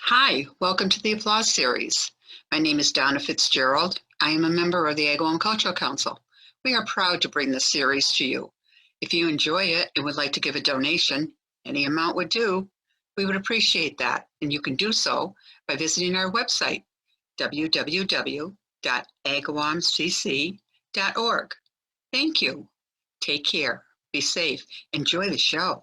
Hi, welcome to the Applause Series. My name is Donna Fitzgerald. I am a member of the Agricultural Council. We are proud to bring this series to you. If you enjoy it and would like to give a donation, any amount would do. We would appreciate that, and you can do so by visiting our website, www.agawamcc.org. Thank you. Take care. Be safe. Enjoy the show.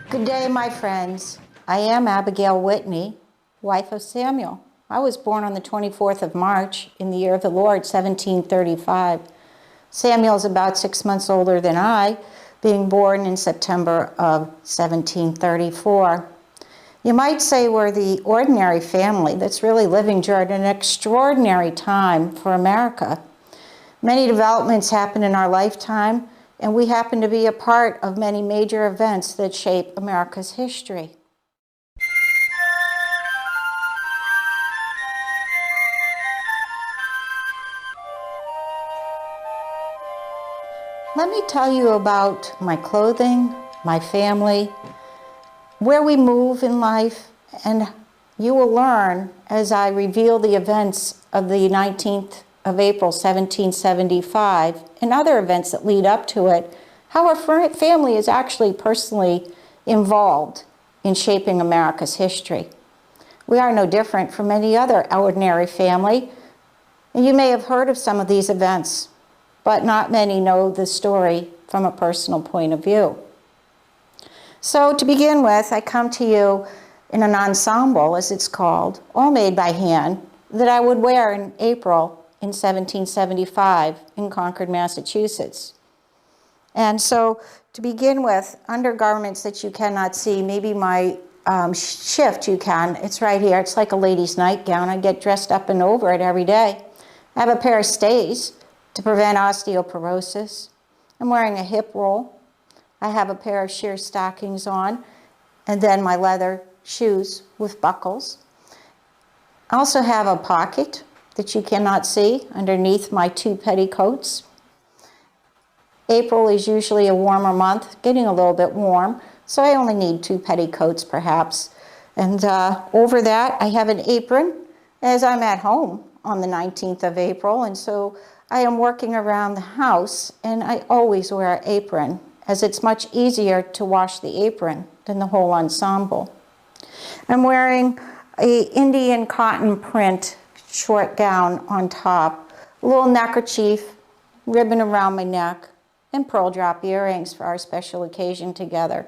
Good day, my friends. I am Abigail Whitney, wife of Samuel. I was born on the 24th of March in the year of the Lord, 1735. Samuel's about 6 months older than I, being born in September of 1734. You might say we're the ordinary family that's really living during an extraordinary time for America. Many developments happened in our lifetime, and we happen to be a part of many major events that shape America's history. Let me tell you about my clothing, my family, where we move in life, and you will learn as I reveal the events of the 19th of April, 1775, and other events that lead up to it, how our family is actually personally involved in shaping America's history. We are no different from any other ordinary family, and you may have heard of some of these events, but not many know the story from a personal point of view. So to begin with, I come to you in an ensemble, as it's called, all made by hand, that I would wear in April in 1775 in Concord, Massachusetts. And so to begin with, undergarments that you cannot see, maybe my shift you can, it's right here. It's like a lady's nightgown. I get dressed up and over it every day. I have a pair of stays to prevent osteoporosis. I'm wearing a hip roll. I have a pair of sheer stockings on, and then my leather shoes with buckles. I also have a pocket that you cannot see underneath my 2 petticoats. April is usually a warmer month, getting a little bit warm, so I only need 2 petticoats perhaps. And over that, I have an apron, as I'm at home on the 19th of April, and so I am working around the house, and I always wear an apron, as it's much easier to wash the apron than the whole ensemble. I'm wearing an Indian cotton print short gown on top, a little neckerchief, ribbon around my neck, and pearl drop earrings for our special occasion together.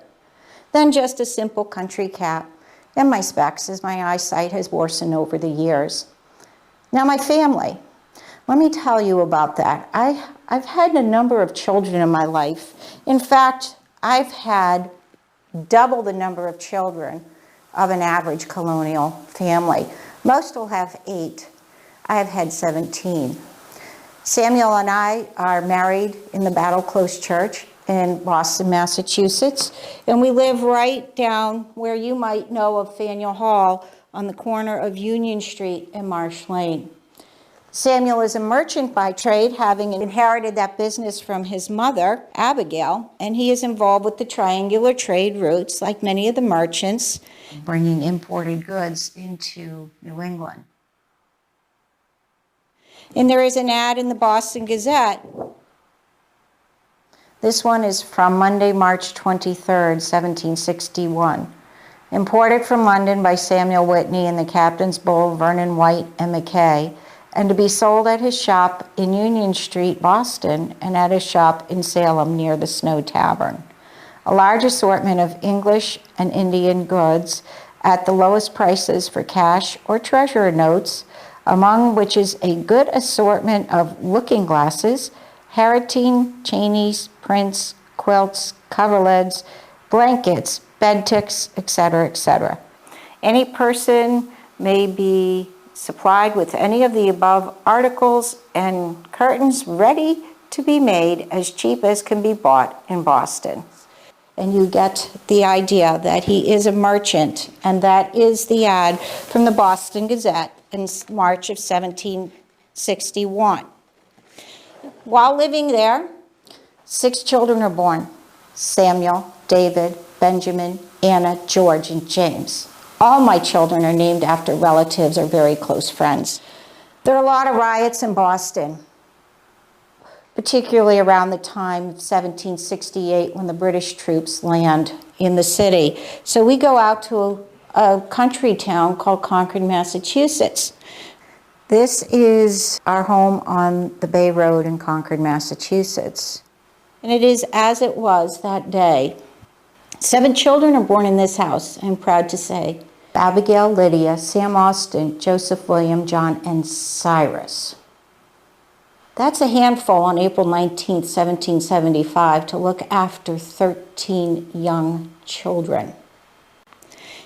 Then just a simple country cap and my specs, as my eyesight has worsened over the years. Now my family, let me tell you about that. I've had a number of children in my life. In fact, I've had double the number of children of an average colonial family. Most will have 8. I have had 17. Samuel and I are married in the Battle Close Church in Boston, Massachusetts, and we live right down where you might know of Faneuil Hall on the corner of Union Street and Marsh Lane. Samuel is a merchant by trade, having inherited that business from his mother, Abigail, and he is involved with the triangular trade routes, like many of the merchants, bringing imported goods into New England. And there is an ad in the Boston Gazette. This one is from Monday, March 23rd, 1761. Imported from London by Samuel Whitney in the Captain's Bull, Vernon White and Mackay, and to be sold at his shop in Union Street, Boston, and at his shop in Salem near the Snow Tavern. A large assortment of English and Indian goods at the lowest prices for cash or treasurer notes, among which is a good assortment of looking glasses, Harritine, Cheneys, prints, quilts, coverlids, blankets, bed ticks, etc., etc. Any person may be supplied with any of the above articles and curtains ready to be made as cheap as can be bought in Boston. And you get the idea that he is a merchant, and that is the ad from the Boston Gazette in March of 1761. While living there, 6 children are born: Samuel, David, Benjamin, Anna, George, and James. All my children are named after relatives or very close friends. There are a lot of riots in Boston, particularly around the time of 1768 when the British troops land in the city. So we go out to a country town called Concord, Massachusetts. This is our home on the Bay Road in Concord, Massachusetts. And it is as it was that day. 7 children are born in this house, I'm proud to say. Abigail, Lydia, Sam Austin, Joseph, William, John, and Cyrus. That's a handful on April 19, 1775, to look after 13 young children.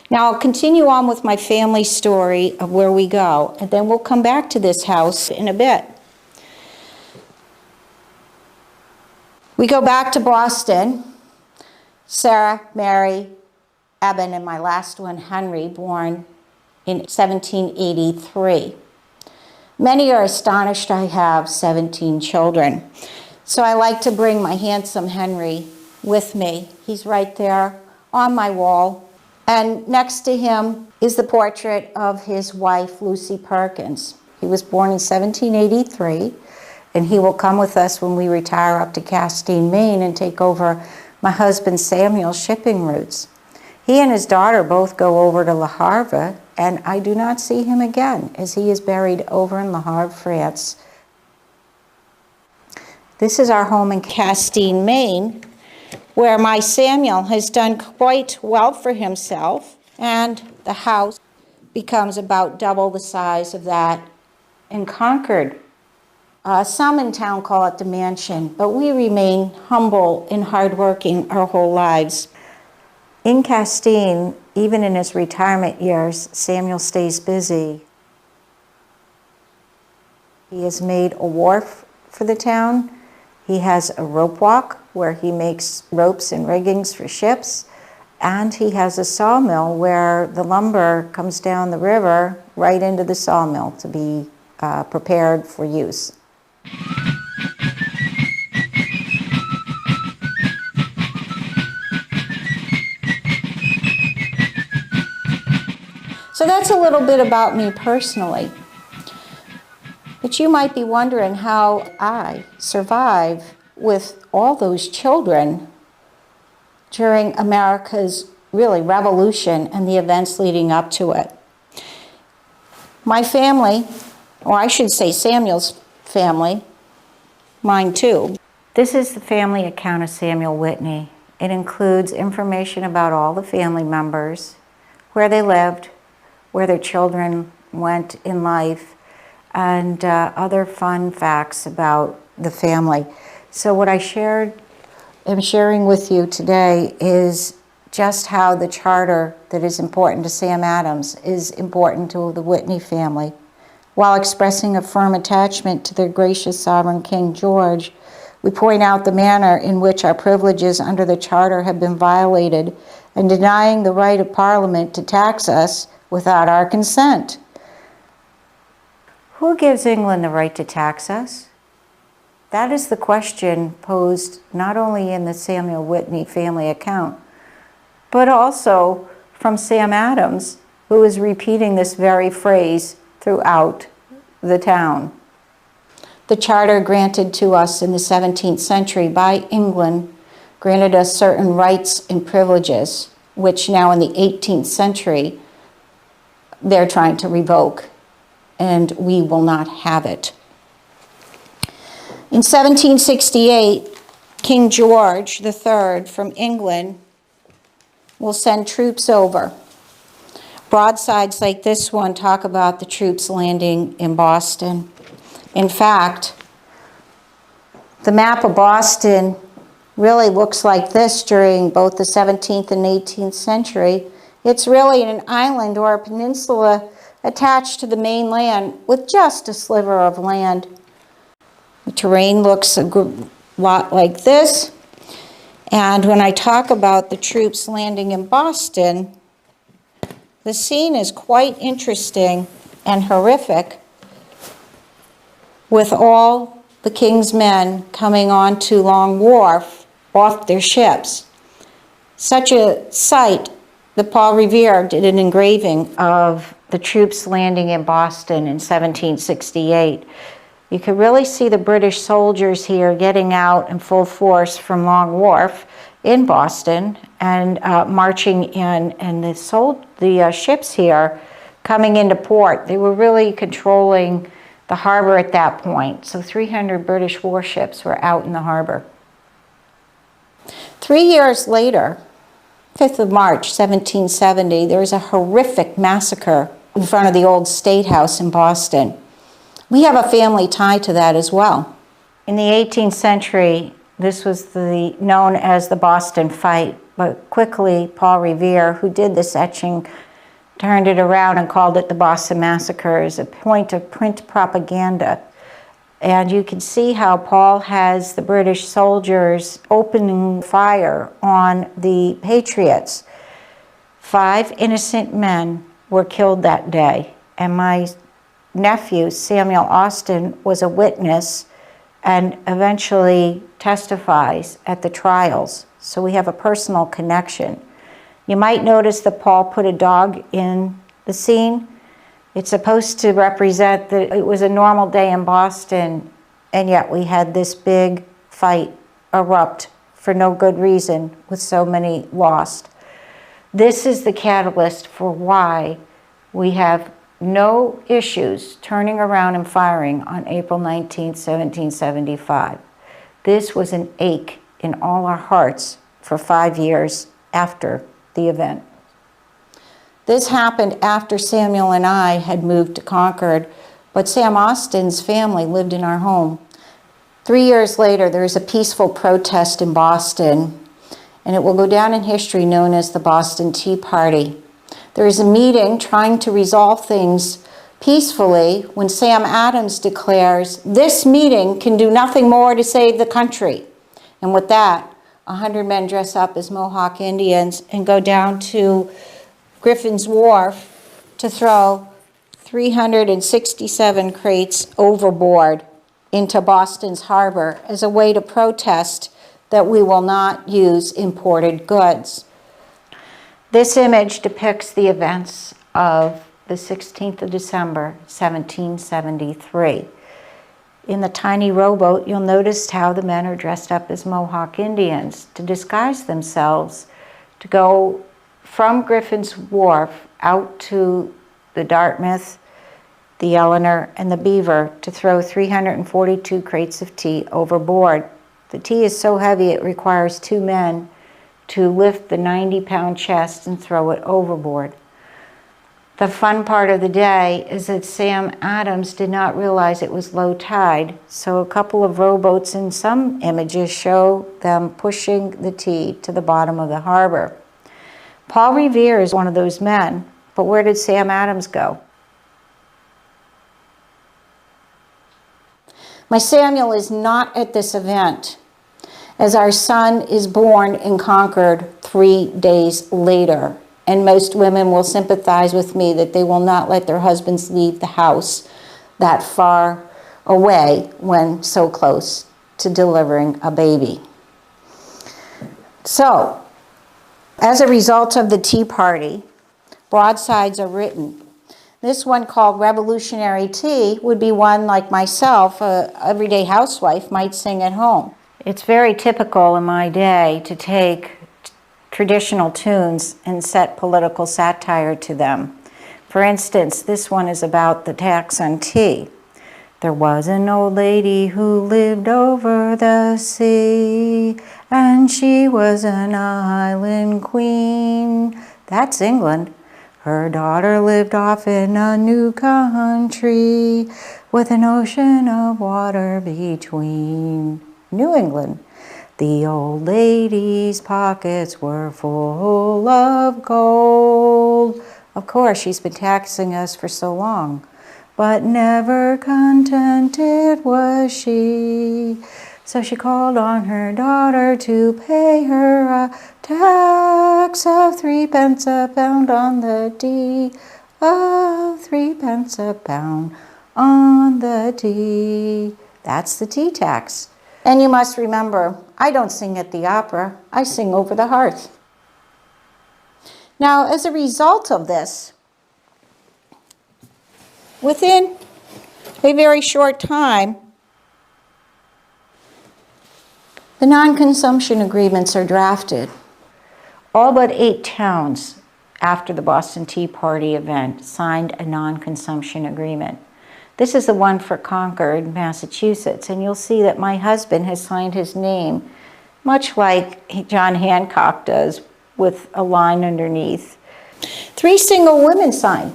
Now I'll continue on with my family story of where we go, and then we'll come back to this house in a bit. We go back to Boston. Sarah, Mary, Eben, and my last one, Henry, born in 1783. Many are astonished I have 17 children. So I like to bring my handsome Henry with me. He's right there on my wall. And next to him is the portrait of his wife, Lucy Perkins. He was born in 1783, and he will come with us when we retire up to Castine, Maine, and take over my husband Samuel's shipping routes. He and his daughter both go over to Le Havre, and I do not see him again, as he is buried over in Le Havre, France. This is our home in Castine, Maine, where my Samuel has done quite well for himself, and the house becomes about double the size of that in Concord. Some in town call it the mansion, but we remain humble and hardworking our whole lives. In Castine, even in his retirement years, Samuel stays busy. He has made a wharf for the town. He has a rope walk where he makes ropes and riggings for ships. And he has a sawmill where the lumber comes down the river right into the sawmill to be prepared for use. So that's a little bit about me personally. But you might be wondering how I survive with all those children during America's really revolution and the events leading up to it. My family, or I should say Samuel's family, mine too. This is the family account of Samuel Whitney. It includes information about all the family members, where they lived, where their children went in life, and other fun facts about the family. So what I am sharing with you today is just how the charter that is important to Sam Adams is important to the Whitney family. While expressing a firm attachment to their gracious sovereign King George, we point out the manner in which our privileges under the charter have been violated and denying the right of Parliament to tax us without our consent. Who gives England the right to tax us? That is the question posed not only in the Samuel Whitney family account, but also from Sam Adams, who is repeating this very phrase throughout the town. The charter granted to us in the 17th century by England granted us certain rights and privileges, which now in the 18th century they're trying to revoke, and we will not have it. In 1768, King George III from England will send troops over. Broadsides like this one talk about the troops landing in Boston. In fact, the map of Boston really looks like this during both the 17th and 18th century. It's really an island or a peninsula attached to the mainland with just a sliver of land. The terrain looks a lot like this. And when I talk about the troops landing in Boston, the scene is quite interesting and horrific, with all the king's men coming onto Long Wharf off their ships. Such a sight that Paul Revere did an engraving of the troops landing in Boston in 1768. You could really see the British soldiers here getting out in full force from Long Wharf in Boston and marching in, and the ships here coming into port. They were really controlling the harbor at that point. So 300 British warships were out in the harbor. 3 years later, 5th of March, 1770, there was a horrific massacre in front of the old State House in Boston. We have a family tie to that as well. In the 18th century, this was known as the Boston Fight, but quickly Paul Revere, who did this etching, turned it around and called it the Boston Massacre as a point of print propaganda. And you can see how Paul has the British soldiers opening fire on the patriots. 5 innocent men were killed that day, and my nephew, Samuel Austin, was a witness and eventually testifies at the trials. So we have a personal connection. You might notice that Paul put a dog in the scene. It's supposed to represent that it was a normal day in Boston, and yet we had this big fight erupt for no good reason with so many lost. This is the catalyst for why we have no issues turning around and firing on April 19, 1775. This was an ache in all our hearts for 5 years after the event. This happened after Samuel and I had moved to Concord, but Sam Austin's family lived in our home. 3 years later, there was a peaceful protest in Boston, and it will go down in history known as the Boston Tea Party. There is a meeting trying to resolve things peacefully when Sam Adams declares, "This meeting can do nothing more to save the country." And with that, 100 men dress up as Mohawk Indians and go down to Griffin's Wharf to throw 367 crates overboard into Boston's harbor as a way to protest that we will not use imported goods. This image depicts the events of the 16th of December, 1773. In the tiny rowboat, you'll notice how the men are dressed up as Mohawk Indians to disguise themselves to go from Griffin's Wharf out to the Dartmouth, the Eleanor, and the Beaver to throw 342 crates of tea overboard. The tea is so heavy it requires 2 men to lift the 90-pound chest and throw it overboard. The fun part of the day is that Sam Adams did not realize it was low tide, so a couple of rowboats in some images show them pushing the tea to the bottom of the harbor. Paul Revere is one of those men, but where did Sam Adams go? My Samuel is not at this event, as our son is born in Concord 3 days later. And most women will sympathize with me that they will not let their husbands leave the house that far away when so close to delivering a baby. So, as a result of the Tea Party, broadsides are written. This one, called Revolutionary Tea, would be one like myself, an everyday housewife, might sing at home. It's very typical in my day to take traditional tunes and set political satire to them. For instance, this one is about the tax on tea. There was an old lady who lived over the sea, and she was an island queen. That's England. Her daughter lived off in a new country with an ocean of water between. New England. The old lady's pockets were full of gold. Of course, she's been taxing us for so long. But never contented was she. So she called on her daughter to pay her a tax of 3 pence a pound on the D, of 3 pence a pound on the D. That's the tea tax. And you must remember, I don't sing at the opera, I sing over the hearth. Now, as a result of this, within a very short time, the non-consumption agreements are drafted. All but 8 towns after the Boston Tea Party event signed a non-consumption agreement. This is the one for Concord, Massachusetts, and you'll see that my husband has signed his name, much like John Hancock does, with a line underneath. 3 single women signed.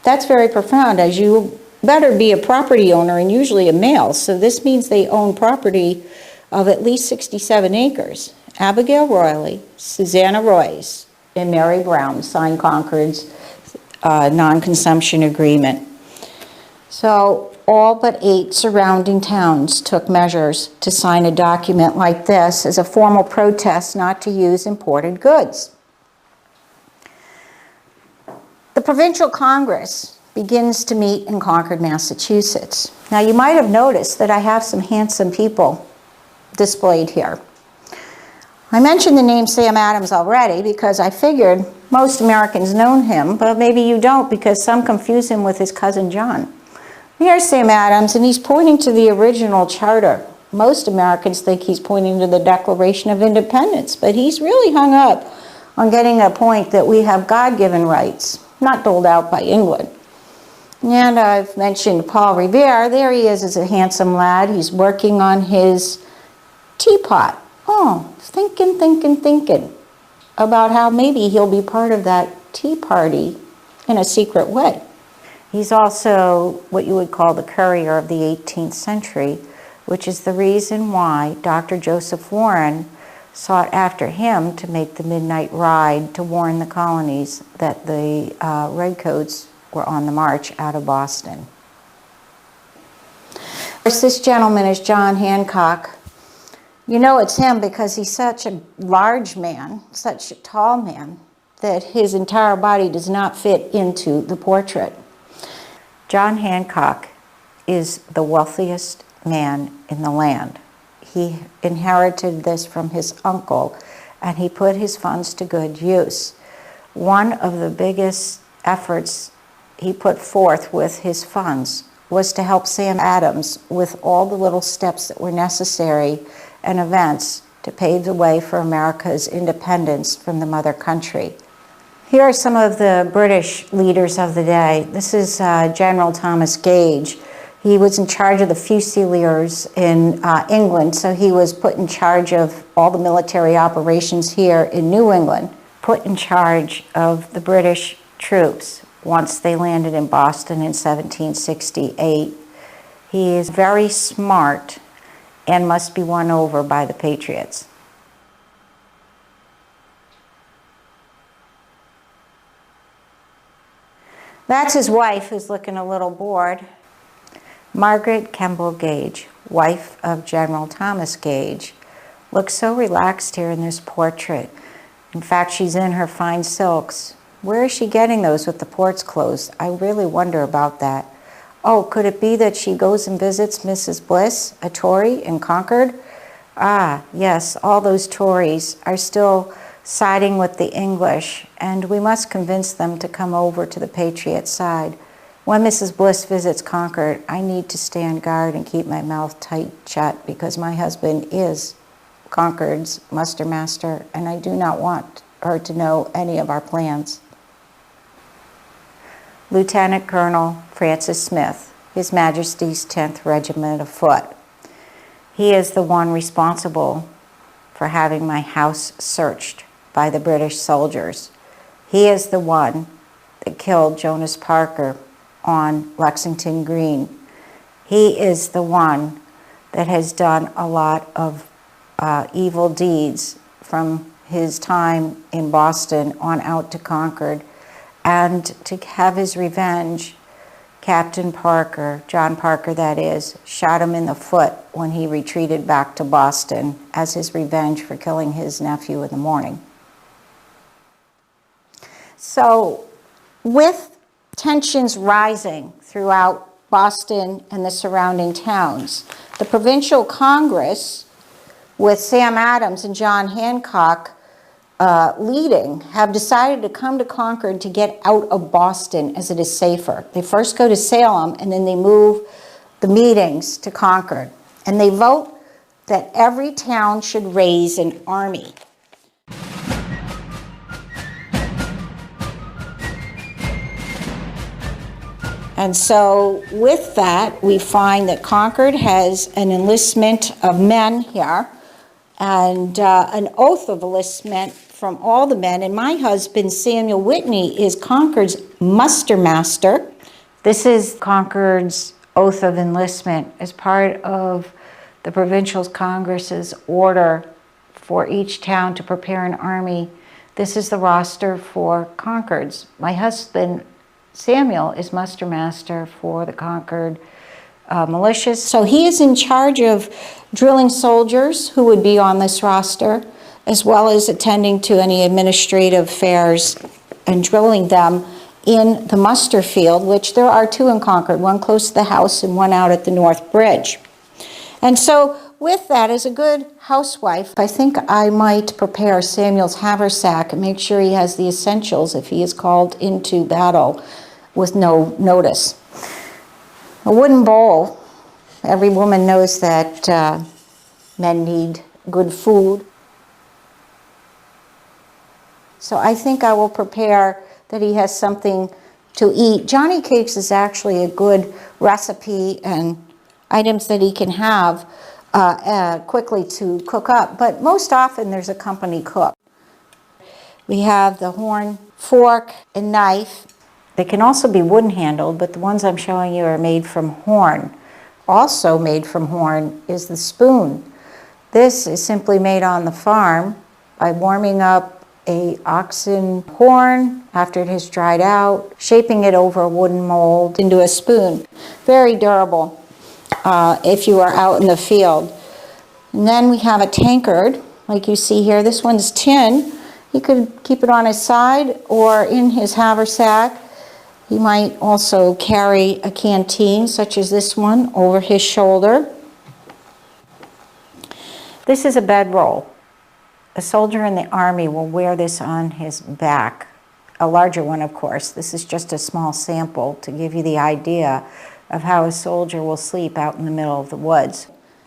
That's very profound, as you better be a property owner, and usually a male, so this means they own property of at least 67 acres. Abigail Royley, Susanna Royce, and Mary Brown signed Concord's non-consumption agreement. So all but 8 surrounding towns took measures to sign a document like this as a formal protest not to use imported goods. The Provincial Congress begins to meet in Concord, Massachusetts. Now you might have noticed that I have some handsome people displayed here. I mentioned the name Sam Adams already because I figured most Americans know him, but maybe you don't because some confuse him with his cousin John. Here's Sam Adams, and he's pointing to the original charter. Most Americans think he's pointing to the Declaration of Independence, but he's really hung up on getting a point that we have God-given rights, not doled out by England. And I've mentioned Paul Revere. There he is as a handsome lad. He's working on his teapot. Oh, thinking about how maybe he'll be part of that tea party in a secret way. He's also what you would call the courier of the 18th century, which is the reason why Dr. Joseph Warren sought after him to make the midnight ride to warn the colonies that the redcoats were on the march out of Boston. This gentleman is John Hancock. You know it's him because he's such a large man, such a tall man, that his entire body does not fit into the portrait. John Hancock is the wealthiest man in the land. He inherited this from his uncle, and he put his funds to good use. One of the biggest efforts he put forth with his funds was to help Sam Adams with all the little steps that were necessary and events to pave the way for America's independence from the mother country. Here are some of the British leaders of the day. This is General Thomas Gage. He was in charge of the Fusiliers in England, so he was put in charge of all the military operations here in New England, put in charge of the British troops once they landed in Boston in 1768. He is very smart and must be won over by the patriots. That's his wife, who's looking a little bored. Margaret Campbell Gage, wife of General Thomas Gage, looks so relaxed here in this portrait. In fact, she's in her fine silks. Where is she getting those with the ports closed? I really wonder about that. Oh, could it be that she goes and visits Mrs. Bliss, a Tory in Concord? Ah, yes, all those Tories are still siding with the English, and we must convince them to come over to the Patriot side. When Mrs. Bliss visits Concord, I need to stand guard and keep my mouth tight shut because my husband is Concord's muster master, and I do not want her to know any of our plans. Lieutenant Colonel Francis Smith, His Majesty's 10th Regiment of Foot. He is the one responsible for having my house searched by the British soldiers. He is the one that killed Jonas Parker on Lexington Green. He is the one that has done a lot of evil deeds from his time in Boston on out to Concord. And to have his revenge, Captain Parker, John Parker that is, shot him in the foot when he retreated back to Boston as his revenge for killing his nephew in the morning. So with tensions rising throughout Boston and the surrounding towns, the Provincial Congress, with Sam Adams and John Hancock leading, have decided to come to Concord to get out of Boston as it is safer. They first go to Salem and then they move the meetings to Concord. And they vote that every town should raise an army. And so with that, we find that Concord has an enlistment of men here and an oath of enlistment from all the men. And my husband, Samuel Whitney, is Concord's muster master. This is Concord's oath of enlistment as part of the Provincial Congress's order for each town to prepare an army. This is the roster for Concord's. My husband, Samuel, is muster master for the Concord militias. So he is in charge of drilling soldiers who would be on this roster, as well as attending to any administrative affairs and drilling them in the muster field, which there are two in Concord, one close to the house and one out at the North Bridge. And so with that, as a good housewife, I think I might prepare Samuel's haversack and make sure he has the essentials if he is called into battle with no notice. A wooden bowl. Every woman knows that men need good food. So I think I will prepare that he has something to eat. Johnny Cakes is actually a good recipe and items that he can have quickly to cook up, but most often there's a company cook. We have the horn, fork, and knife. They can also be wooden handled, but the ones I'm showing you are made from horn. Also made from horn is the spoon. This is simply made on the farm by warming up a oxen horn after it has dried out, shaping it over a wooden mold into a spoon. Very durable if you are out in the field. And then we have a tankard, like you see here. This one's tin. He could keep it on his side or in his haversack. He might also carry a canteen, such as this one, over his shoulder. This is a bedroll. A soldier in the army will wear this on his back. A larger one, of course. This is just a small sample to give you the idea of how a soldier will sleep out in the middle of the woods.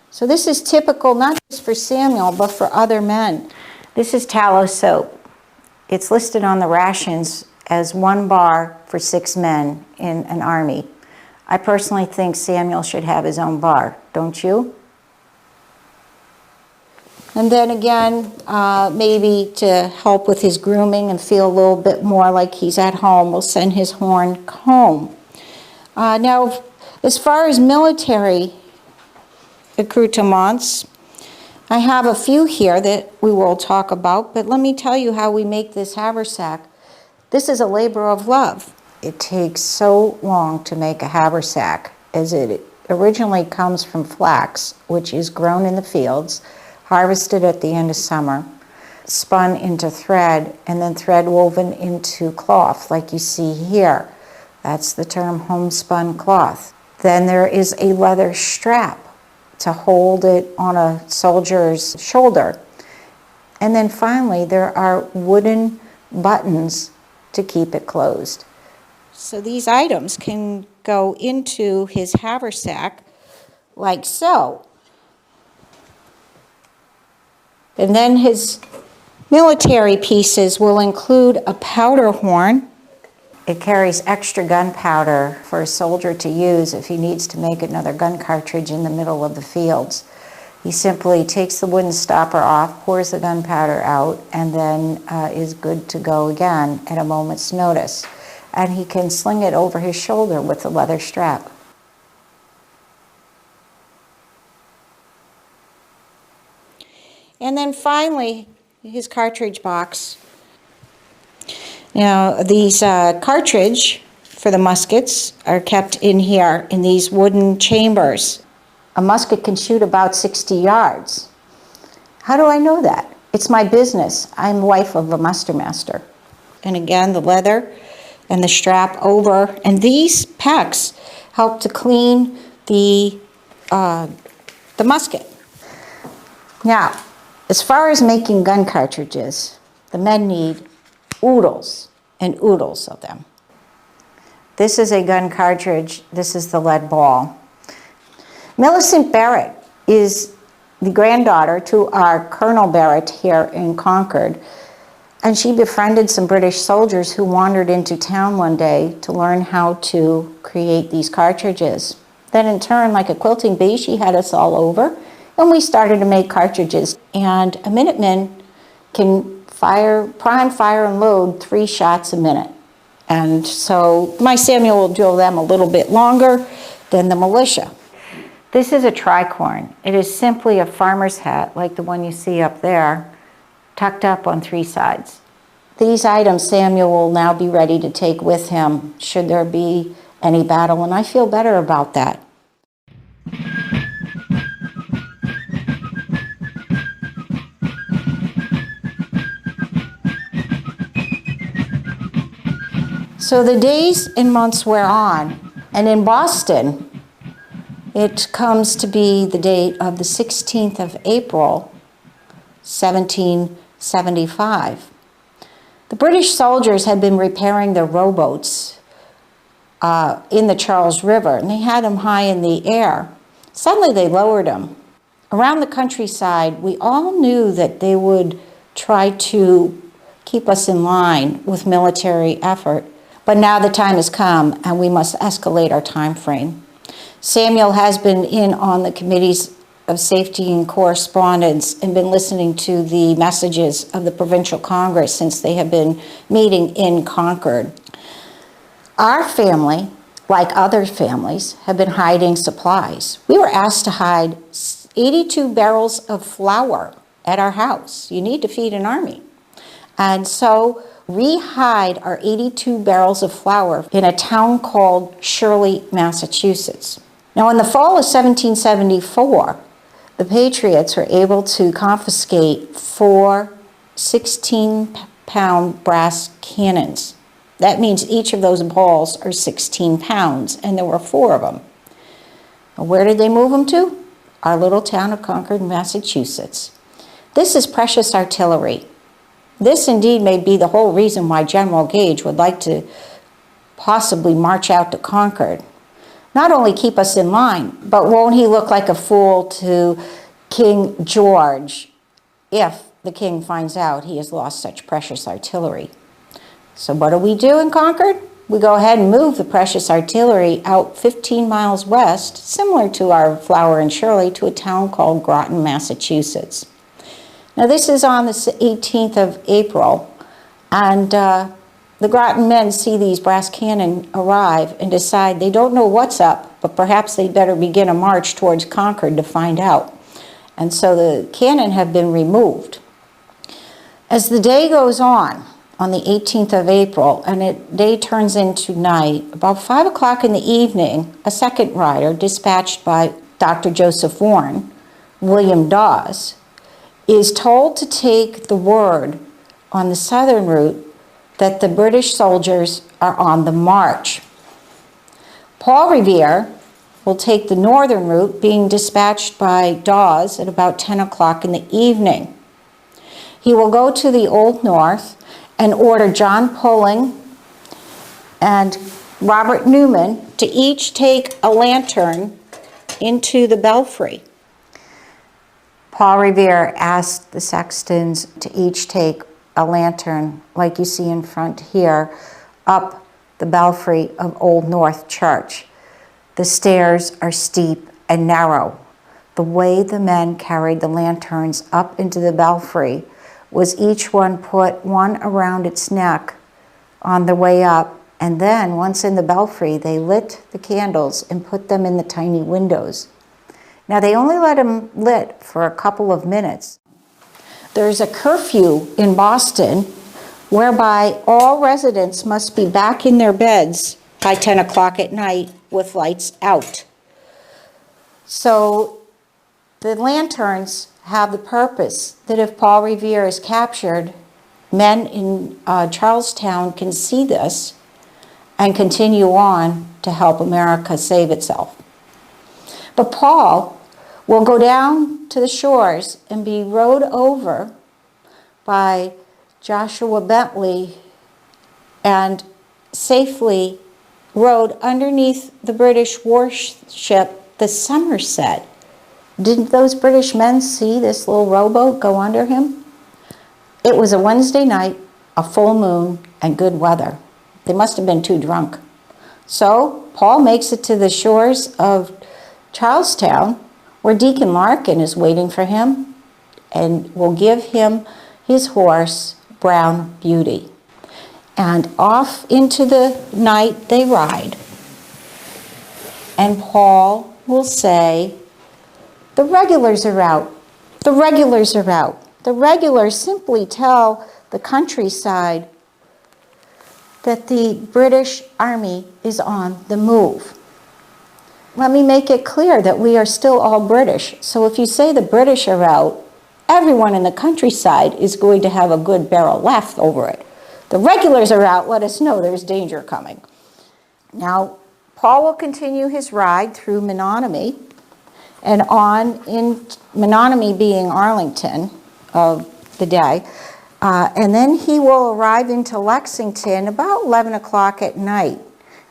So this is typical not just for Samuel, but for other men. This is tallow soap. It's listed on the rations as 1 bar for 6 men in an army. I personally think Samuel should have his own bar, don't you? And then again, maybe to help with his grooming and feel a little bit more like he's at home, we'll send his horn comb. Now, as far as military accoutrements, I have a few here that we will talk about, but let me tell you how we make this haversack. This is a labor of love. It takes so long to make a haversack, as it originally comes from flax, which is grown in the fields, harvested at the end of summer, spun into thread, and then thread woven into cloth, like you see here. That's the term homespun cloth. Then there is a leather strap to hold it on a soldier's shoulder. And then finally, there are wooden buttons to keep it closed. So these items can go into his haversack like so. And then his military pieces will include a powder horn. It carries extra gunpowder for a soldier to use if he needs to make another gun cartridge in the middle of the fields. He simply takes the wooden stopper off, pours the gunpowder out, and then is good to go again at a moment's notice. and he can sling it over his shoulder with a leather strap. And then finally, his cartridge box. Now, these cartridge for the muskets are kept in here in these wooden chambers. A musket can shoot about 60 yards. How do I know that? It's my business. I'm the wife of a muster master. And again, the leather and the strap over. And these packs help to clean the musket. Now, as far as making gun cartridges, the men need oodles and oodles of them. This is a gun cartridge. This is the lead ball. Millicent Barrett is the granddaughter to our Colonel Barrett here in Concord, and she befriended some British soldiers who wandered into town one day to learn how to create these cartridges. Then in turn, like a quilting bee, she had us all over, and we started to make cartridges. And a Minuteman can prime, fire, and load 3 shots a minute. And so my Samuel will drill them a little bit longer than the militia. This is a tricorn. It is simply a farmer's hat, like the one you see up there, tucked up on 3 sides. These items Samuel will now be ready to take with him should there be any battle, and I feel better about that. So the days and months wear on, and in Boston, it comes to be the date of the 16th of April, 1775. The British soldiers had been repairing their rowboats in the Charles River, and they had them high in the air. Suddenly they lowered them. Around the countryside, we all knew that they would try to keep us in line with military effort. But now the time has come, and we must escalate our time frame. Samuel has been in on the committees of safety and correspondence and been listening to the messages of the Provincial Congress since they have been meeting in Concord. Our family, like other families, have been hiding supplies. We were asked to hide 82 barrels of flour at our house. You need to feed an army. And so we hide our 82 barrels of flour in a town called Shirley, Massachusetts. Now, in the fall of 1774, the patriots were able to confiscate 4 16-pound brass cannons. That means each of those balls are 16 pounds, and there were 4 of them. Now, where did they move them to? Our little town of Concord, Massachusetts. This is precious artillery. This indeed may be the whole reason why General Gage would like to possibly march out to Concord. Not only keep us in line, but won't he look like a fool to King George if the king finds out he has lost such precious artillery? So what do we do in Concord? We go ahead and move the precious artillery out 15 miles west, similar to our Flower and Shirley, to a town called Groton, Massachusetts. Now this is on the 18th of April, and the Groton men see these brass cannon arrive and decide they don't know what's up, but perhaps they better begin a march towards Concord to find out. And so the cannon have been removed. As the day goes on the 18th of April, and the day turns into night, about 5 o'clock in the evening, a second rider dispatched by Dr. Joseph Warren, William Dawes, is told to take the word on the southern route that the British soldiers are on the march. Paul Revere will take the northern route, being dispatched by Dawes at about 10 o'clock in the evening. He will go to the Old North and order John Pulling and Robert Newman to each take a lantern into the belfry. Paul Revere asked the sextons to each take a lantern, like you see in front here, up the belfry of Old North Church. The stairs are steep and narrow. The way the men carried the lanterns up into the belfry was each one put one around its neck on the way up And then, once in the belfry, they lit the candles and put them in the tiny windows. Now, they only let them lit for a couple of minutes. There's a curfew in Boston whereby all residents must be back in their beds by 10 o'clock at night with lights out. So the lanterns have the purpose that if Paul Revere is captured, men in Charlestown can see this and continue on to help America save itself. But Paul will go down to the shores and be rowed over by Joshua Bentley and safely rowed underneath the British warship, the Somerset. Didn't those British men see this little rowboat go under him? It was a Wednesday night, a full moon, and good weather. They must have been too drunk. So Paul makes it to the shores of Charlestown, where Deacon Larkin is waiting for him and will give him his horse, Brown Beauty. And off into the night they ride. And Paul will say, "The regulars are out. The regulars are out." The regulars simply tell the countryside that the British Army is on the move. Let me make it clear that we are still all British. So if you say the British are out, everyone in the countryside is going to have a good barrel laugh over it. The regulars are out, let us know there's danger coming. Now, Paul will continue his ride through Menominee and on, in Menominee being Arlington of the day, and then he will arrive into Lexington about 11 o'clock at night.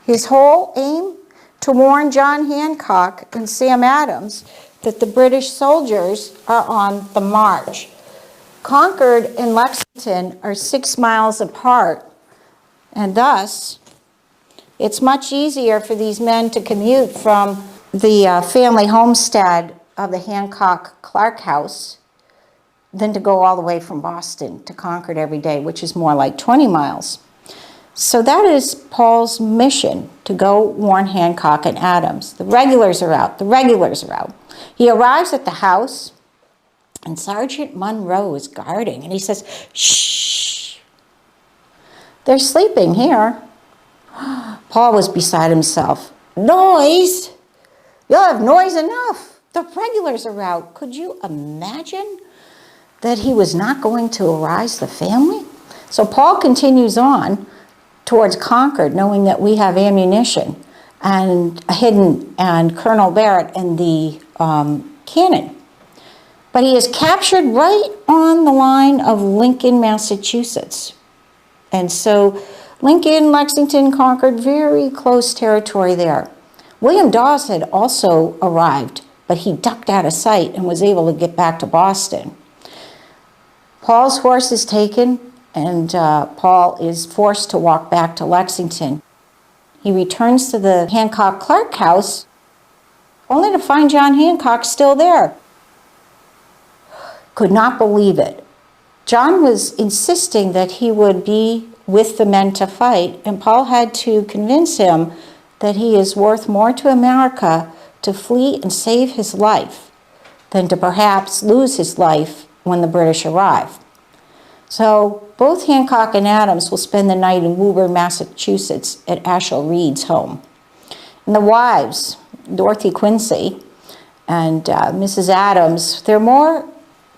His whole aim to warn John Hancock and Sam Adams that the British soldiers are on the march. Concord and Lexington are 6 miles apart, and thus it's much easier for these men to commute from the family homestead of the Hancock-Clark house than to go all the way from Boston to Concord every day, which is more like 20 miles. So that is Paul's mission, to go warn Hancock and Adams. The regulars are out. The regulars are out. He arrives at the house, and Sergeant Munro is guarding, and he says, "Shh, they're sleeping here." Paul was beside himself. "Noise? You'll have noise enough. The regulars are out." Could you imagine that he was not going to arouse the family? So Paul continues on towards Concord, knowing that we have ammunition and hidden, and Colonel Barrett and the cannon. But he is captured right on the line of Lincoln, Massachusetts. And so Lincoln, Lexington, Concord, very close territory there. William Dawes had also arrived, but he ducked out of sight and was able to get back to Boston. Paul's horse is taken, and Paul is forced to walk back to Lexington. He returns to the Hancock-Clark house, only to find John Hancock still there. Could not believe it. John was insisting that he would be with the men to fight, and Paul had to convince him that he is worth more to America to flee and save his life than to perhaps lose his life when the British arrive. So both Hancock and Adams will spend the night in Woburn, Massachusetts at Ashel Reed's home. And the wives, Dorothy Quincy and Mrs. Adams, they're more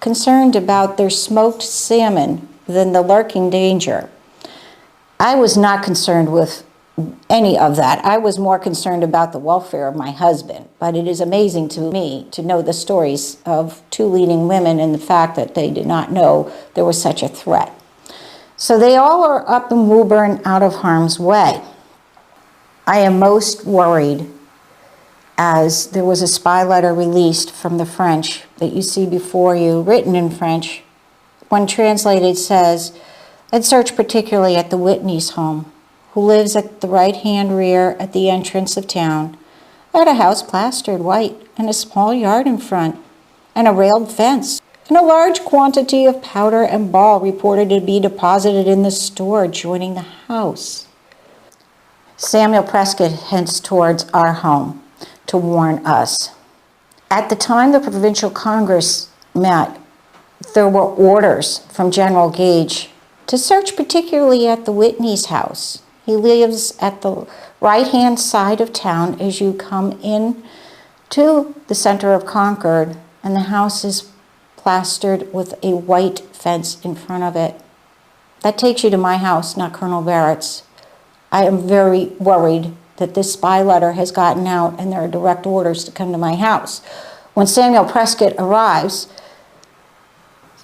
concerned about their smoked salmon than the lurking danger. I was not concerned with any of that. I was more concerned about the welfare of my husband. But it is amazing to me to know the stories of two leading women and the fact that they did not know there was such a threat. So they all are up in Woburn out of harm's way. I am most worried as there was a spy letter released from the French that you see before you, written in French. When translated says, "I'd search particularly at the Whitney's home, who lives at the right-hand rear at the entrance of town, at a house plastered white, and a small yard in front, and a railed fence, and a large quantity of powder and ball reported to be deposited in the store adjoining the house." Samuel Prescott heads towards our home to warn us. At the time the Provincial Congress met, there were orders from General Gage to search particularly at the Whitney's house. He lives at the right-hand side of town as you come in to the center of Concord, and the house is plastered with a white fence in front of it. That takes you to my house, not Colonel Barrett's. I am very worried that this spy letter has gotten out and there are direct orders to come to my house. When Samuel Prescott arrives,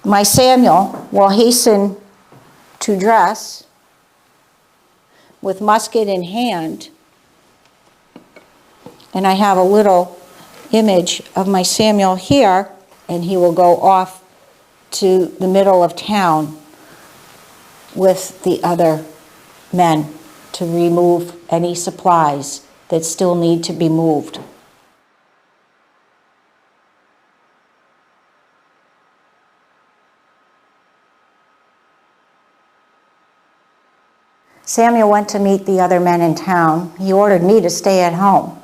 my Samuel will hasten to dress with musket in hand, and I have a little image of my Samuel here, and he will go off to the middle of town with the other men to remove any supplies that still need to be moved. Samuel went to meet the other men in town. He ordered me to stay at home.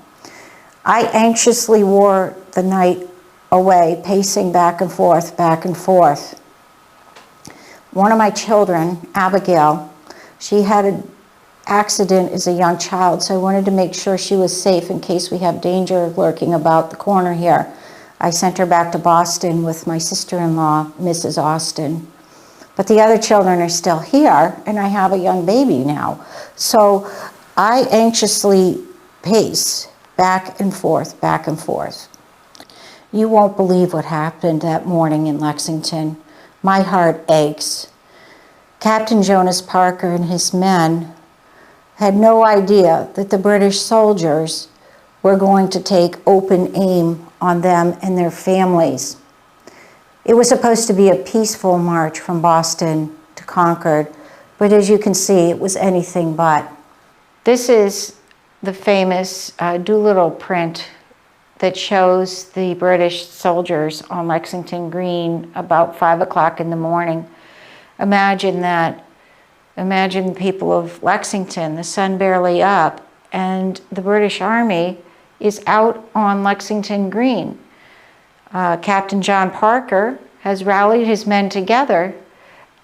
I anxiously wore the night away, pacing back and forth, back and forth. One of my children, Abigail, she had an accident as a young child, so I wanted to make sure she was safe in case we have danger lurking about the corner here. I sent her back to Boston with my sister-in-law, Mrs. Austin. But the other children are still here, and I have a young baby now. So I anxiously pace back and forth, back and forth. You won't believe what happened that morning in Lexington. My heart aches. Captain Jonas Parker and his men had no idea that the British soldiers were going to take open aim on them and their families. It was supposed to be a peaceful march from Boston to Concord, but as you can see, it was anything but. This is the famous Doolittle print that shows the British soldiers on Lexington Green about 5 o'clock in the morning. Imagine that. Imagine the people of Lexington, the sun barely up, and the British Army is out on Lexington Green. Captain John Parker has rallied his men together,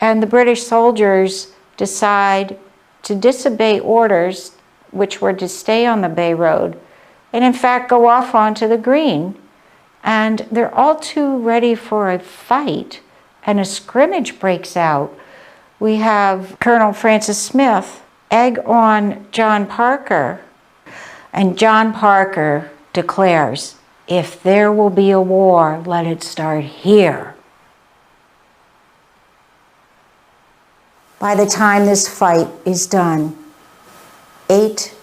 and the British soldiers decide to disobey orders, which were to stay on the Bay Road, and in fact go off onto the Green. And they're all too ready for a fight, and a scrimmage breaks out. We have Colonel Francis Smith egg on John Parker, and John Parker declares, "If there will be a war, let it start here." By the time this fight is done, 8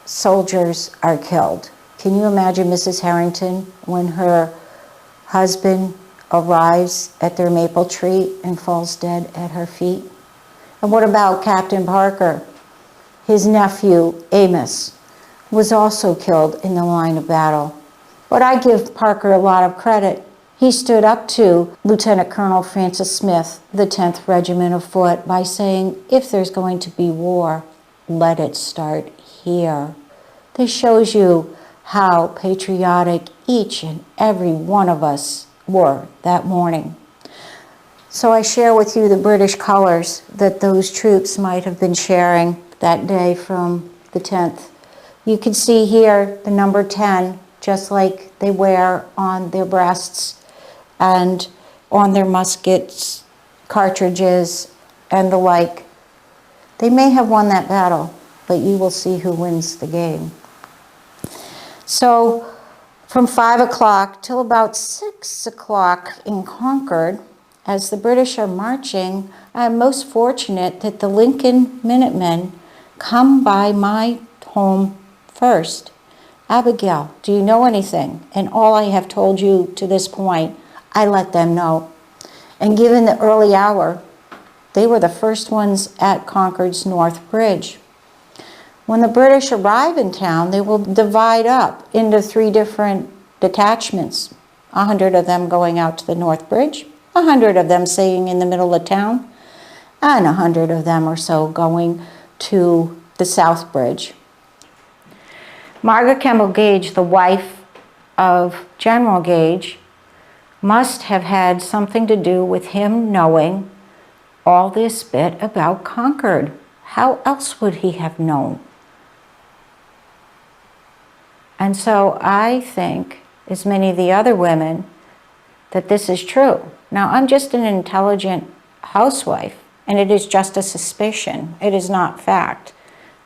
soldiers are killed. Can you imagine Mrs. Harrington when her husband arrives at their maple tree and falls dead at her feet? And what about Captain Parker? His nephew, Amos, was also killed in the line of battle. But I give Parker a lot of credit. He stood up to Lieutenant Colonel Francis Smith, the 10th Regiment of Foot, by saying, if there's going to be war, let it start here. This shows you how patriotic each and every one of us were that morning. So I share with you the British colors that those troops might have been sharing that day from the 10th. You can see here the number 10, just like they wear on their breasts and on their muskets, cartridges, and the like. They may have won that battle, but you will see who wins the game. So from 5 o'clock till about 6 o'clock in Concord, as the British are marching, I am most fortunate that the Lincoln Minutemen come by my home first. Abigail, do you know anything? And all I have told you to this point, I let them know. And given the early hour, they were the first ones at Concord's North Bridge. When the British arrive in town, they will divide up into 3 different detachments, 100 of them going out to the North Bridge, 100 of them staying in the middle of town, and 100 of them or so going to the South Bridge. Margaret Campbell Gage, the wife of General Gage, must have had something to do with him knowing all this bit about Concord. How else would he have known? And so I think, as many of the other women, that this is true. Now, I'm just an intelligent housewife, and it is just a suspicion. It is not fact.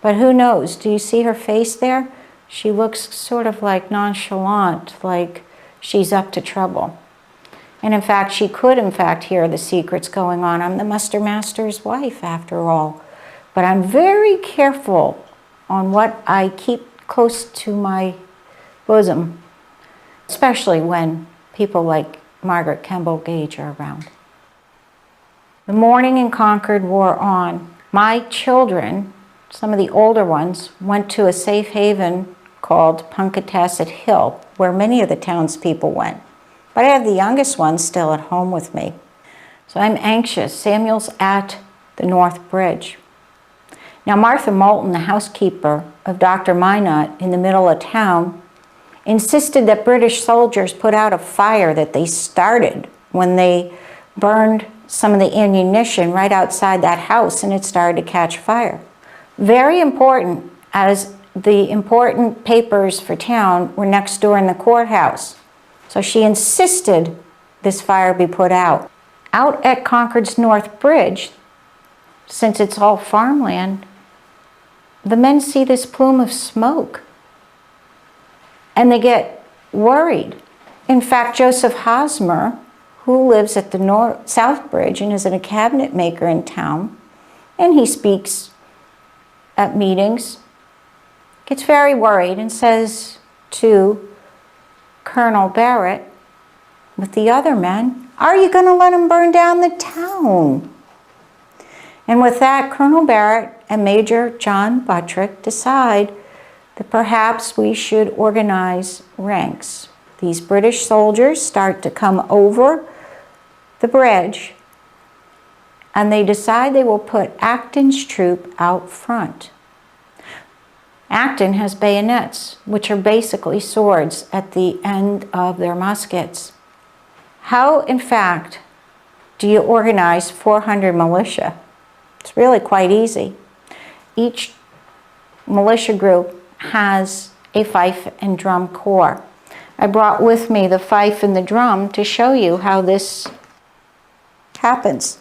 But who knows? Do you see her face there? She looks sort of like nonchalant, like she's up to trouble. And in fact, she could, in fact, hear the secrets going on. I'm the muster master's wife, after all. But I'm very careful on what I keep close to my bosom, especially when people like Margaret Campbell Gage are around. The mourning in Concord wore on. My children, some of the older ones, went to a safe haven called Punkatasset Hill, where many of the townspeople went. But I have the youngest one still at home with me. So I'm anxious. Samuel's at the North Bridge. Now, Martha Moulton, the housekeeper of Dr. Minot in the middle of town, insisted that British soldiers put out a fire that they started when they burned some of the ammunition right outside that house, and it started to catch fire. Very important, as the important papers for town were next door in the courthouse. So she insisted this fire be put out. Out at Concord's North Bridge, since it's all farmland, the men see this plume of smoke and they get worried. In fact, Joseph Hosmer, who lives at the South Bridge and is a cabinet maker in town, and he speaks at meetings, gets very worried and says to Colonel Barrett with the other men, "Are you going to let them burn down the town?" And with that, Colonel Barrett and Major John Buttrick decide that perhaps we should organize ranks. These British soldiers start to come over the bridge, and they decide they will put Acton's troop out front. Acton has bayonets, which are basically swords at the end of their muskets. How, in fact, do you organize 400 militia? It's really quite easy. Each militia group has a fife and drum corps. I brought with me the fife and the drum to show you how this happens.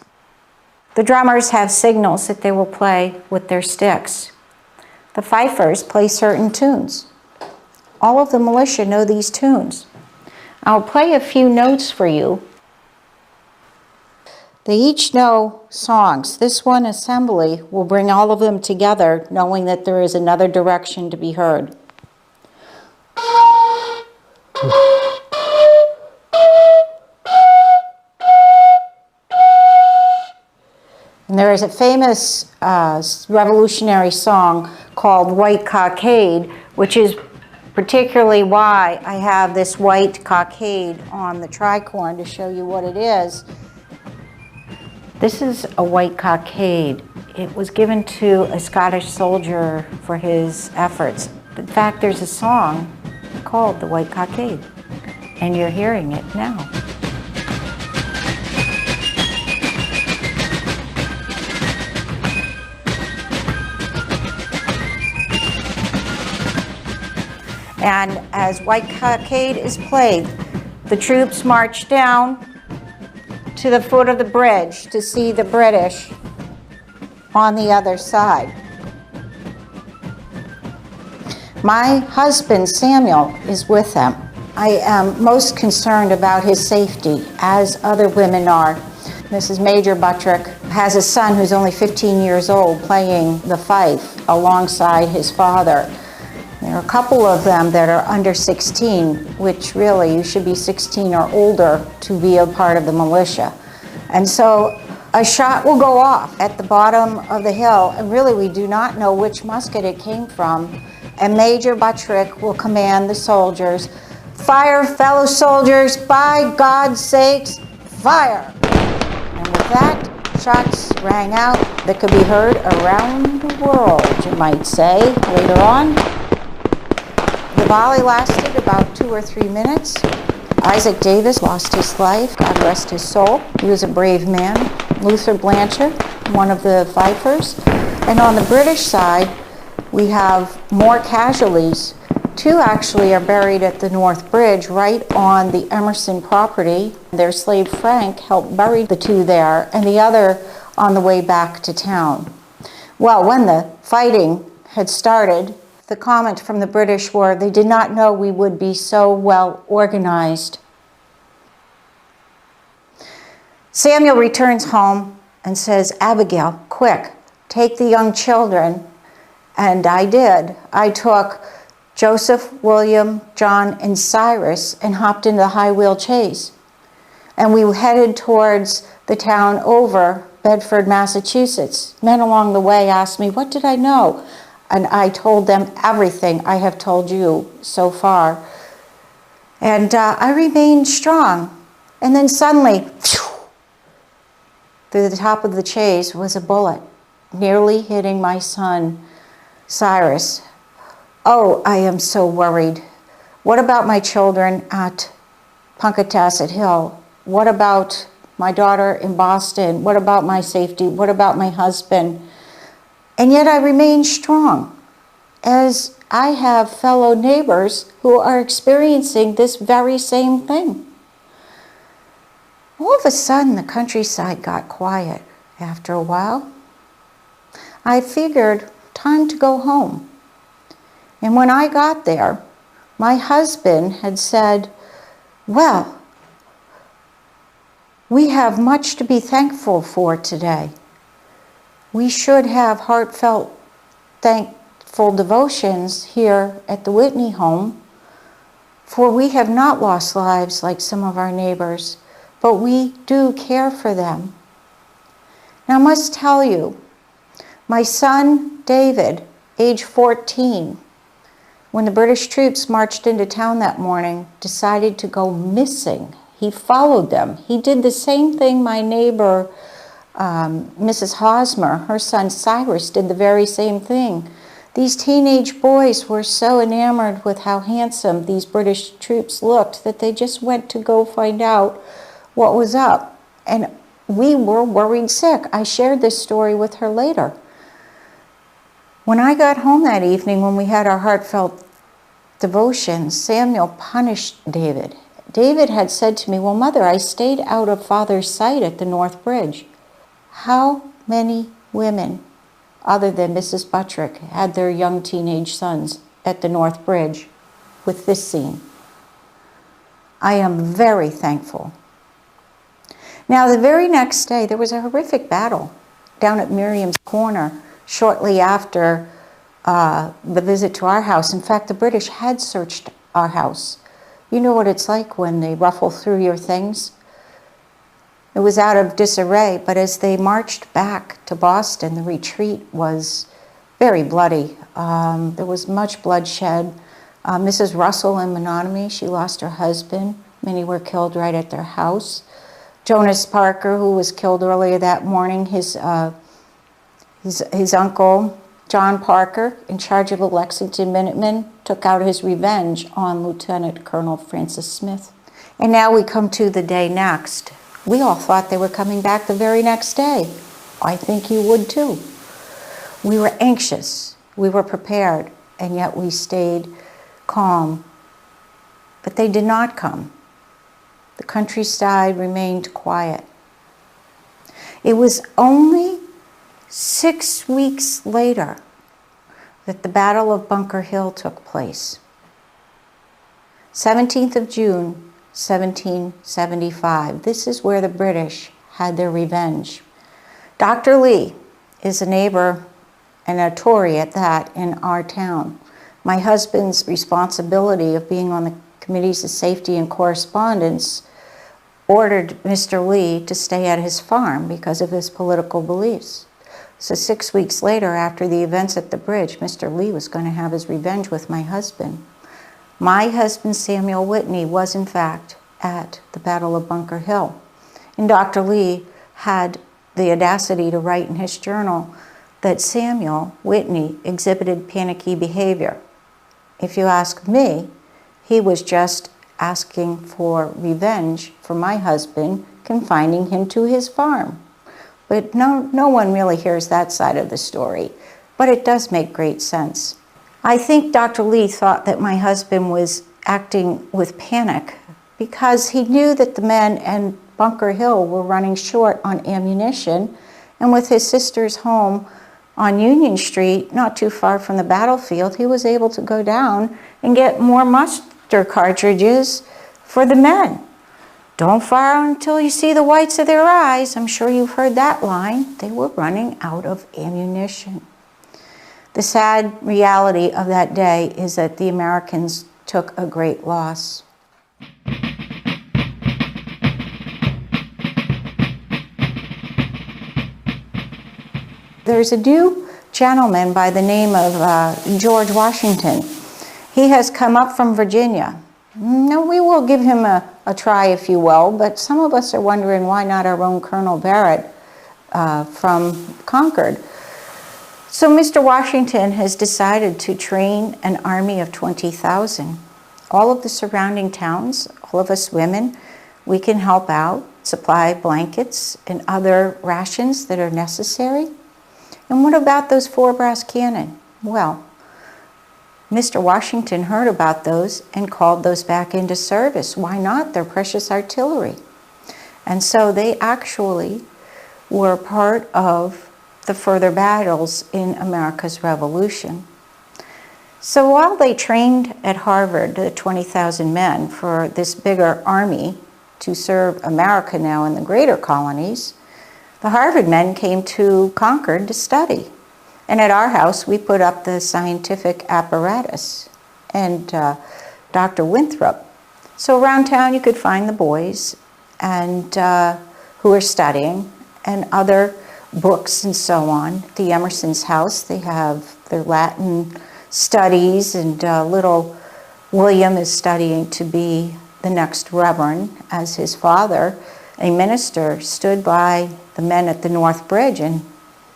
The drummers have signals that they will play with their sticks. The fifers play certain tunes. All of the militia know these tunes. I'll play a few notes for you. They each know songs. This one, assembly, will bring all of them together, knowing that there is another direction to be heard. And there is a famous revolutionary song called White Cockade, which is particularly why I have this white cockade on the tricorn to show you what it is. This is a white cockade. It was given to a Scottish soldier for his efforts. In fact, there's a song called The White Cockade, and you're hearing it now. And as White Cockade is played, the troops march down to the foot of the bridge to see the British on the other side. My husband, Samuel, is with them. I am most concerned about his safety, as other women are. Mrs. Major Buttrick has a son who's only 15 years old playing the fife alongside his father. There are a couple of them that are under 16, which really you should be 16 or older to be a part of the militia. And so a shot will go off at the bottom of the hill, and really we do not know which musket it came from. And Major Buttrick will command the soldiers, "Fire, fellow soldiers, by God's sakes, fire!" And with that, shots rang out that could be heard around the world, you might say, later on. volley lasted about 2 or 3 minutes. Isaac Davis lost his life, God rest his soul. He was a brave man. Luther Blanchard, one of the fifers. And on the British side, we have more casualties. 2 actually are buried at the North Bridge, right on the Emerson property. Their slave Frank helped bury the 2 there, and the other on the way back to town. Well, when the fighting had started, the comment from the British were they did not know we would be so well organized. Samuel returns home and says, Abigail, quick, take the young children. And I did. I took Joseph, William, John, and Cyrus and hopped into the high-wheel chase. And we headed towards the town over Bedford, Massachusetts. Men along the way asked me, what did I know? And I told them everything I have told you so far. And I remained strong. And then suddenly, through the top of the chase was a bullet, nearly hitting my son, Cyrus. Oh, I am so worried. What about my children at Punkatasset Hill? What about my daughter in Boston? What about my safety? What about my husband? And yet I remain strong, as I have fellow neighbors who are experiencing this very same thing. All of a sudden, the countryside got quiet after a while. I figured, time to go home. And when I got there, my husband had said, well, we have much to be thankful for today. We should have heartfelt, thankful devotions here at the Whitney home, for we have not lost lives like some of our neighbors, but we do care for them. Now I must tell you, my son David, age 14, when the British troops marched into town that morning, decided to go missing. He followed them. He did the same thing my neighbor, Mrs. Hosmer, her son Cyrus, did the very same thing. These teenage boys were so enamored with how handsome these British troops looked that they just went to go find out what was up. And we were worried sick. I shared this story with her later. When I got home that evening, when we had our heartfelt devotion, Samuel punished David. David had said to me, well, Mother, I stayed out of Father's sight at the North Bridge. How many women, other than Mrs. Buttrick, had their young teenage sons at the North Bridge with this scene? I am very thankful. Now, the very next day, there was a horrific battle down at Miriam's Corner shortly after the visit to our house. In fact, the British had searched our house. You know what it's like when they ruffle through your things? It was out of disarray, but as they marched back to Boston, the retreat was very bloody. There was much bloodshed. Mrs. Russell in Minutemen, she lost her husband. Many were killed right at their house. Jonas Parker, who was killed earlier that morning, his uncle, John Parker, in charge of the Lexington Minutemen, took out his revenge on Lieutenant Colonel Francis Smith. And now we come to the day next. We all thought they were coming back the very next day. I think you would too. We were anxious, we were prepared, and yet we stayed calm. But they did not come. The countryside remained quiet. It was only 6 weeks later that the Battle of Bunker Hill took place. 17th of June, 1775. This is where the British had their revenge. Dr. Lee is a neighbor and a Tory at that in our town. My husband's responsibility of being on the committees of safety and correspondence ordered Mr. Lee to stay at his farm because of his political beliefs. So 6 weeks later, after the events at the bridge, Mr. Lee was going to have his revenge with my husband. My husband, Samuel Whitney, was in fact at the Battle of Bunker Hill. And Dr. Lee had the audacity to write in his journal that Samuel Whitney exhibited panicky behavior. If you ask me, he was just asking for revenge for my husband, confining him to his farm. But no one really hears that side of the story, but it does make great sense. I think Dr. Lee thought that my husband was acting with panic because he knew that the men in Bunker Hill were running short on ammunition, and with his sister's home on Union Street, not too far from the battlefield, he was able to go down and get more mustard cartridges for the men. Don't fire until you see the whites of their eyes. I'm sure you've heard that line. They were running out of ammunition. The sad reality of that day is that the Americans took a great loss. There's a new gentleman by the name of George Washington. He has come up from Virginia. Now, we will give him a try, if you will, but some of us are wondering why not our own Colonel Barrett from Concord. So Mr. Washington has decided to train an army of 20,000. All of the surrounding towns, all of us women, we can help out, supply blankets and other rations that are necessary. And what about those 4 brass cannon? Well, Mr. Washington heard about those and called those back into service. Why not? They're precious artillery. And so they actually were part of the further battles in America's Revolution. So while they trained at Harvard, the 20,000 men, for this bigger army to serve America now in the greater colonies, the Harvard men came to Concord to study. And at our house, we put up the scientific apparatus and Dr. Winthrop. So around town, you could find the boys and who are studying and other books and so on. The Emerson's house, they have their Latin studies, and little William is studying to be the next reverend, as his father, a minister, stood by the men at the North Bridge, and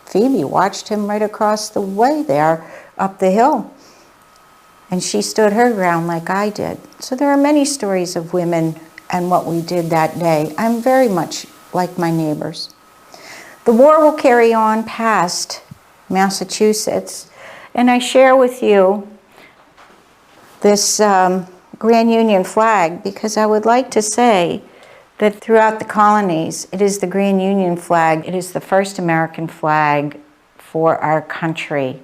Phoebe watched him right across the way there, up the hill. And she stood her ground like I did. So there are many stories of women and what we did that day. I'm very much like my neighbors. The war will carry on past Massachusetts, and I share with you this Grand Union flag because I would like to say that throughout the colonies, it is the Grand Union flag. It is the first American flag for our country.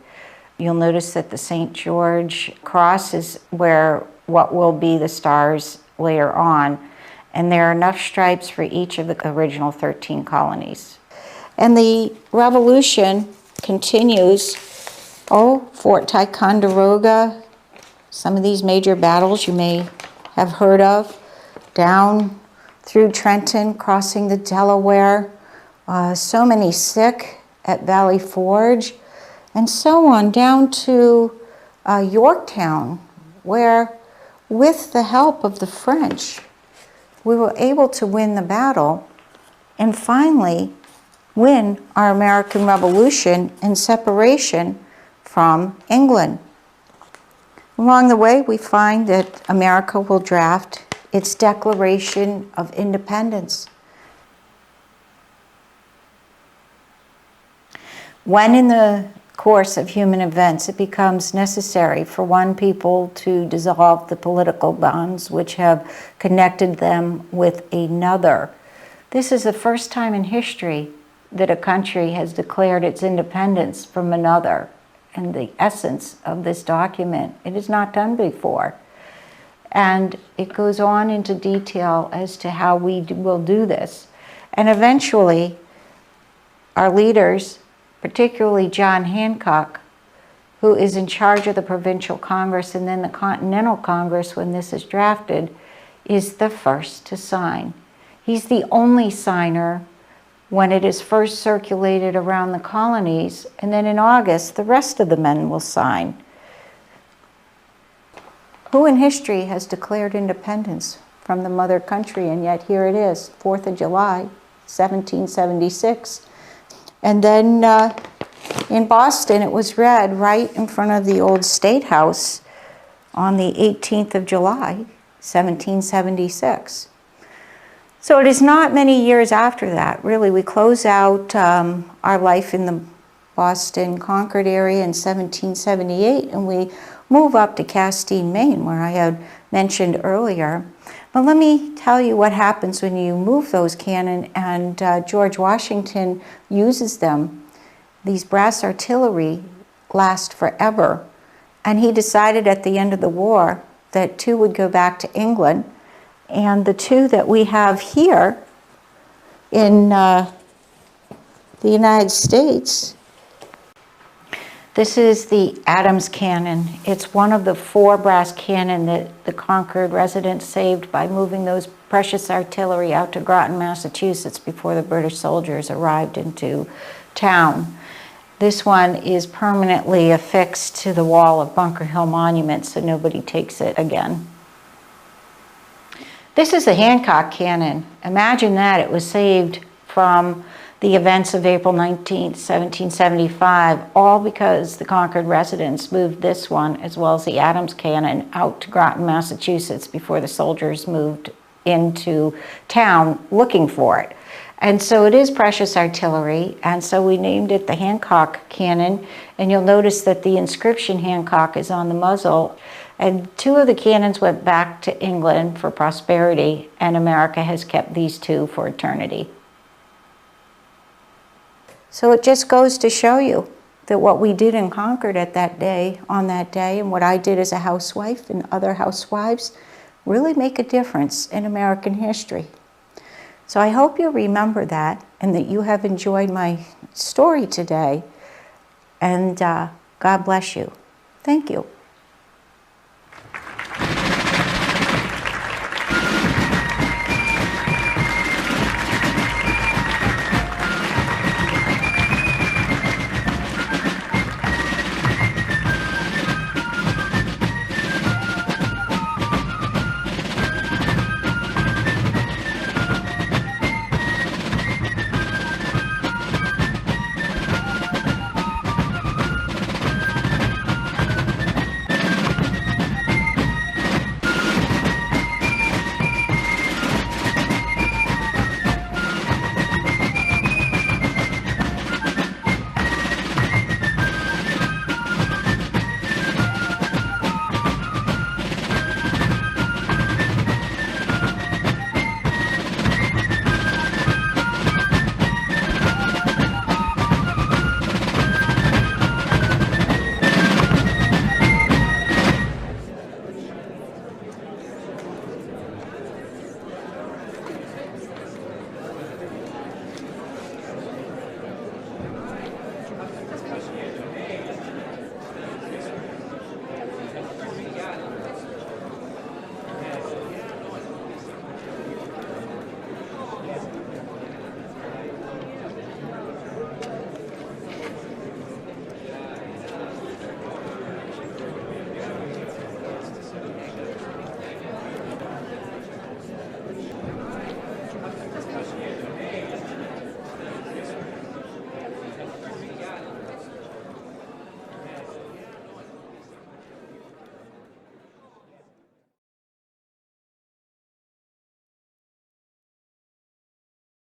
You'll notice that the St. George cross is where what will be the stars later on, and there are enough stripes for each of the original 13 colonies. And the Revolution continues. Fort Ticonderoga, some of these major battles you may have heard of, down through Trenton, crossing the Delaware, so many sick at Valley Forge, and so on down to Yorktown, where with the help of the French, we were able to win the battle and finally win our American Revolution and separation from England. Along the way, we find that America will draft its Declaration of Independence. When in the course of human events it becomes necessary for one people to dissolve the political bonds which have connected them with another, this is the first time in history that a country has declared its independence from another. And the essence of this document, it is not done before. And it goes on into detail as to how we will do this. And eventually, our leaders, particularly John Hancock, who is in charge of the Provincial Congress and then the Continental Congress when this is drafted, is the first to sign. He's the only signer when it is first circulated around the colonies, and then in August, the rest of the men will sign. Who in history has declared independence from the mother country? And yet here it is, 4th of July, 1776. And then in Boston, it was read right in front of the old State House on the 18th of July, 1776. So it is not many years after that, really. We close out our life in the Boston, Concord area in 1778, and we move up to Castine, Maine, where I had mentioned earlier. But let me tell you what happens when you move those cannon, and George Washington uses them. These brass artillery last forever, and he decided at the end of the war that 2 would go back to England, and the 2 that we have here in the United States. This is the Adams cannon. It's one of the 4 brass cannon that the Concord residents saved by moving those precious artillery out to Groton, Massachusetts before the British soldiers arrived into town. This one is permanently affixed to the wall of Bunker Hill Monument so nobody takes it again. This is the Hancock cannon. Imagine that. It was saved from the events of April 19th, 1775, all because the Concord residents moved this one, as well as the Adams cannon, out to Groton, Massachusetts before the soldiers moved into town looking for it. And so it is precious artillery, and so we named it the Hancock cannon, and you'll notice that the inscription Hancock is on the muzzle. And 2 of the cannons went back to England for prosperity, and America has kept these 2 for eternity. So it just goes to show you that what we did in Concord at that day, on that day, and what I did as a housewife and other housewives really make a difference in American history. So I hope you remember that and that you have enjoyed my story today. And God bless you. Thank you.